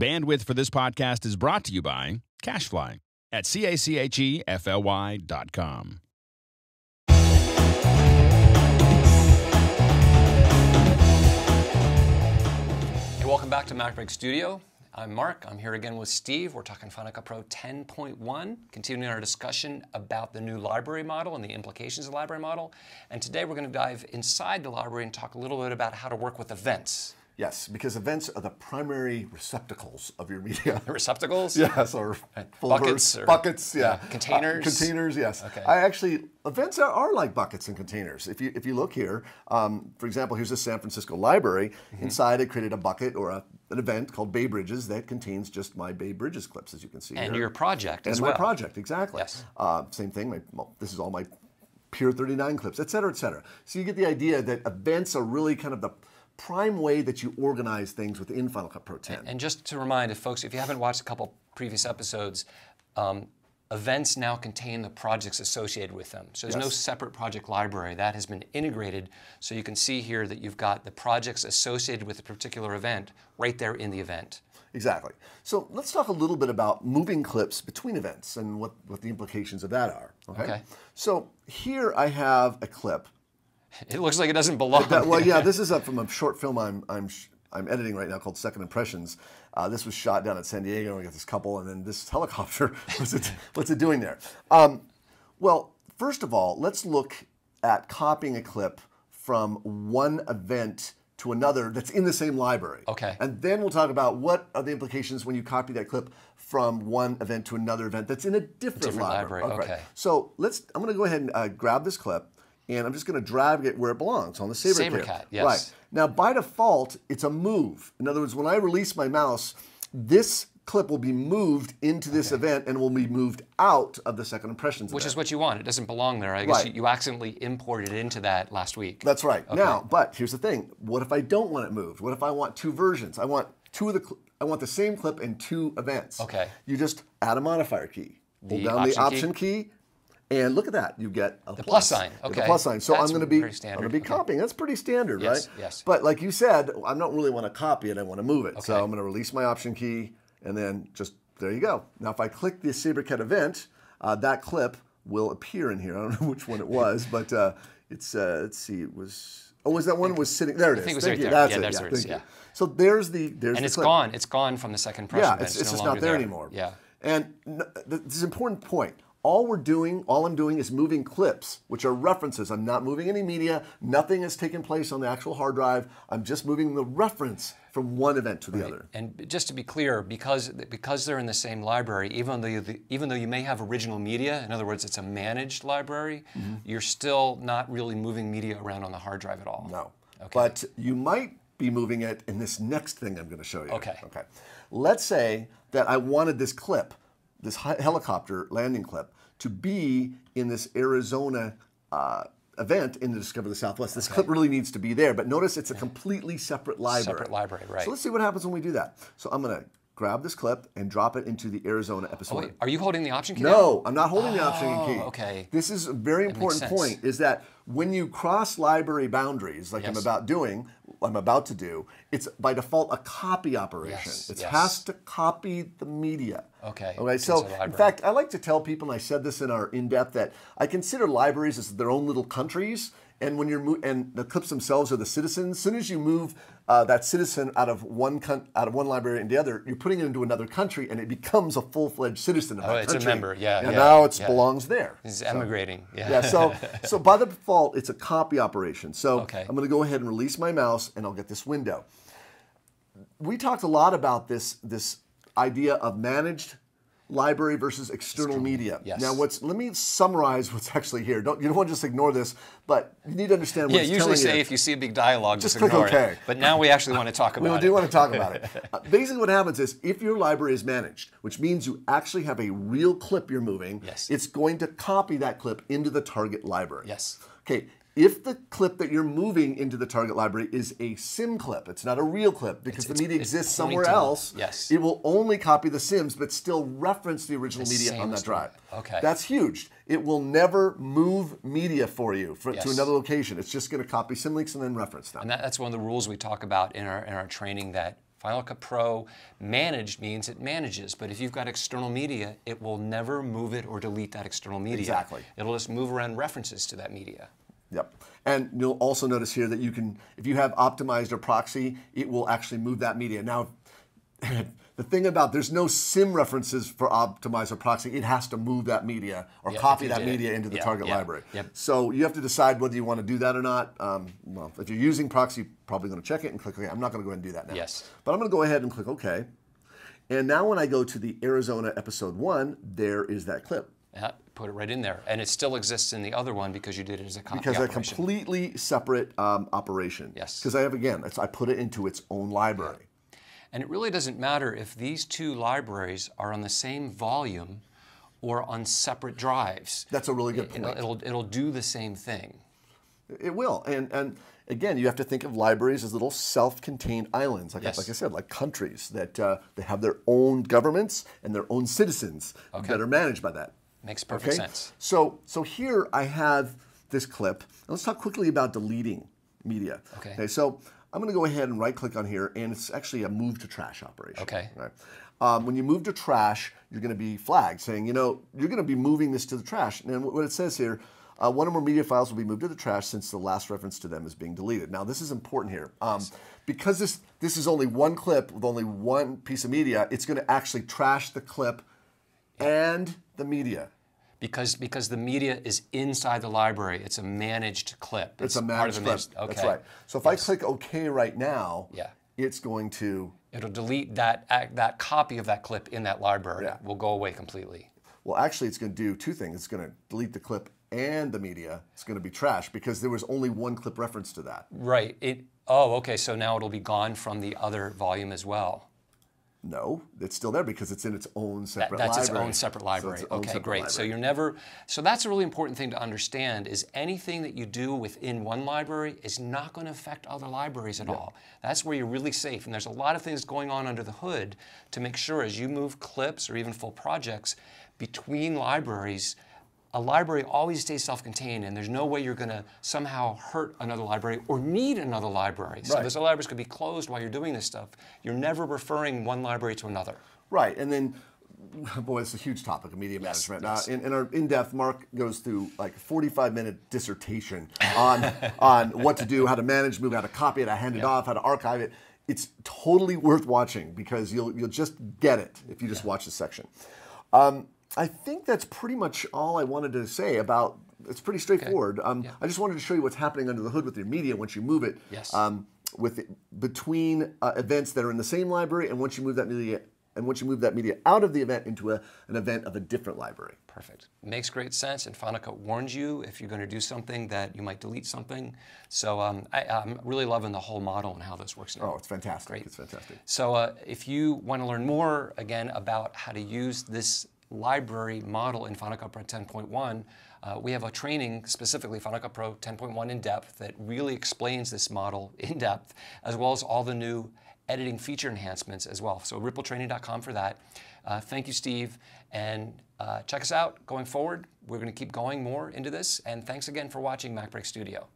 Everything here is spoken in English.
Bandwidth for this podcast is brought to you by CacheFly at CACHEFLY.com. Hey, welcome back to MacBreak Studio. I'm Mark. I'm here again with Steve. We're talking Final Cut Pro 10.1, continuing our discussion about the new library model and the implications of the library model. And today we're going to dive inside the library and talk a little bit about how to work with events. Yes, because events are the primary receptacles of your media. Receptacles? Yes, or buckets? Buckets, yeah. Containers? Containers, yes. Okay. Events are like buckets and containers. If you look here, for example, here's the San Francisco Library. Mm-hmm. Inside, I created a bucket or an event called Bay Bridges that contains just my Bay Bridges clips, as you can see here. And your project as well. And my project, exactly. Yes. Same thing. This is all my Pier 39 clips, et cetera, et cetera. So you get the idea that events are really kind of the prime way that you organize things within Final Cut Pro 10. And just to remind folks, if you haven't watched a couple previous episodes, events now contain the projects associated with them. So there's no separate project library. That has been integrated. So you can see here that you've got the projects associated with a particular event right there in the event. Exactly. So let's talk a little bit about moving clips between events and what the implications of that are. Okay. So here I have a clip. It looks like it doesn't belong. Well, yeah, this is from a short film I'm editing right now called Second Impressions. This was shot down at San Diego. We got this couple, and then this helicopter. What's it doing there? Well, first of all, let's look at copying a clip from one event to another that's in the same library. Okay. And then we'll talk about what are the implications when you copy that clip from one event to another event that's in a different library. Okay. So I'm going to go ahead and grab this clip. And I'm just going to drag it where it belongs, on the SaberCat. Yes. Right. Now, by default, it's a move. In other words, when I release my mouse, this clip will be moved into this event and will be moved out of the Second Impressions Which event. is what you want. It doesn't belong there. I guess you accidentally imported into that last week. That's right. Okay. Now, but here's the thing. What if I don't want it moved? What if I want two versions? I want the same clip in two events. Okay. You just add a modifier key. Hold down the Option key. And look at that, you get a plus sign. Okay. The plus sign. So That's I'm going to be copying. That's pretty standard, right? Yes. But like you said, I don't really want to copy it. I want to move it. So I'm going to release my Option key, and then just there you go. Now if I click the SaberCat event, that clip will appear in here. I don't know which one it was, but it's let's see, it was. Oh, was that one was sitting there? It is. I think it was Thank right you. there. That's it. Thank you. So there's the and it's clip. Gone. It's gone from the Second Impression. Yeah, it's just not there anymore. Yeah. And this is an important point. All I'm doing is moving clips, which are references. I'm not moving any media. Nothing has taken place on the actual hard drive. I'm just moving the reference from one event to the other. And just to be clear, because they're in the same library, even though you may have original media, in other words, it's a managed library, you're still not really moving media around on the hard drive at all. No. Okay. But you might be moving it in this next thing I'm going to show you. Okay. Let's say that I wanted this clip, this helicopter landing clip, to be in this Arizona event in the Discover the Southwest. This clip really needs to be there, but notice it's a completely separate library. Separate library, right. So let's see what happens when we do that. So I'm going to grab this clip and drop it into the Arizona episode. Oh, wait, are you holding the Option key? No, I'm not holding the Option key. Okay. This is a very important point, is that when you cross library boundaries, like I'm about to do, it's by default a copy operation. It has to copy the media. Okay. So in fact, I like to tell people, and I said this in our in-depth, that I consider libraries as their own little countries. And when you're and the clips themselves are the citizens. As soon as you move that citizen out of one library into the other, you're putting it into another country, and it becomes a full-fledged citizen of that country. It's a member, And now it belongs there. It's emigrating. So by the default, it's a copy operation. So I'm going to go ahead and release my mouse, and I'll get this window. We talked a lot about this idea of managed library versus external media. Yes. Now, let me summarize what's actually here. You don't want to just ignore this, but you need to understand what it's telling you. Yeah, usually say if you see a big dialogue, just click ignore OK. it. But now we actually want to talk about it. We do want to talk about it. Basically what happens is if your library is managed, which means you actually have a real clip you're moving, it's going to copy that clip into the target library. Yes. Okay. If the clip that you're moving into the target library is a SIM clip, it's not a real clip because the media exists somewhere else, it will only copy the SIMs but still reference the original media on that drive. Okay. That's huge. It will never move media for you to another location. It's just going to copy SIM links and then reference them. And that's one of the rules we talk about in our training, that Final Cut Pro managed means it manages, but if you've got external media, it will never move it or delete that external media. Exactly. It'll just move around references to that media. Yep. And you'll also notice here that you can, if you have optimized or proxy, it will actually move that media. Now, the thing about, there's no sim references for optimize or proxy. It has to move that media or copy that media into the target library. Yep. So you have to decide whether you want to do that or not. Well, if you're using proxy, probably going to check it and click OK. I'm not going to go ahead and do that now. Yes. But I'm going to go ahead and click OK. And now when I go to the Arizona episode 1, there is that clip. Yeah, put it right in there. And it still exists in the other one because you did it as a copy Because operation. a completely separate operation. Yes. Because I have, again, I put it into its own library. Yeah. And it really doesn't matter if these two libraries are on the same volume or on separate drives. That's a really good point. It'll do the same thing. It will. And again, you have to think of libraries as little self-contained islands, like I said, like countries that they have their own governments and their own citizens that are managed by that. Makes perfect sense. So here I have this clip. Let's talk quickly about deleting media. Okay, so I'm going to go ahead and right-click on here, and it's actually a move to trash operation. Okay. Right? When you move to trash, you're going to be flagged, saying, you know, you're going to be moving this to the trash. And what it says here, one or more media files will be moved to the trash since the last reference to them is being deleted. Now, this is important here. Because this is only one clip with only one piece of media, it's going to actually trash the clip and the media. Because the media is inside the library. It's a managed clip. It's a managed clip. Okay. That's right. So if I click OK right now, it's going to... It'll delete that copy of that clip in that library. Yeah. Will go away completely. Well, actually, it's going to do two things. It's going to delete the clip and the media. It's going to be trashed because there was only one clip reference to that. Right. Oh, okay. So now it'll be gone from the other volume as well. No, it's still there because it's in its own separate library. That's its own separate library. Okay, great. So you're never, so that's a really important thing to understand is anything that you do within one library is not going to affect other libraries at all. That's where you're really safe. And there's a lot of things going on under the hood to make sure as you move clips or even full projects between libraries, a library always stays self-contained, and there's no way you're going to somehow hurt another library or need another library. So those libraries could be closed while you're doing this stuff. You're never referring one library to another. Right, and then, boy, it's a huge topic of media management. In our in-depth, Mark goes through like a 45-minute dissertation on what to do, how to manage, move, how to copy it, how to hand it off, how to archive it. It's totally worth watching because you'll just get it if you just watch this section. I think that's pretty much all I wanted to say about. It's pretty straightforward. I just wanted to show you what's happening under the hood with your media once you move it. Between events that are in the same library, and once you move that media, out of the event into an event of a different library. Perfect. Makes great sense. And Final Cut warns you if you're going to do something that you might delete something. So I'm really loving the whole model and how this works now. Oh, it's fantastic. Great. It's fantastic. So if you want to learn more again about how to use this library model in Final Cut Pro 10.1, we have a training specifically Final Cut Pro 10.1 in depth that really explains this model in depth, as well as all the new editing feature enhancements as well. So rippletraining.com for that. Thank you, Steve, and check us out going forward. We're going to keep going more into this, and thanks again for watching MacBreak Studio.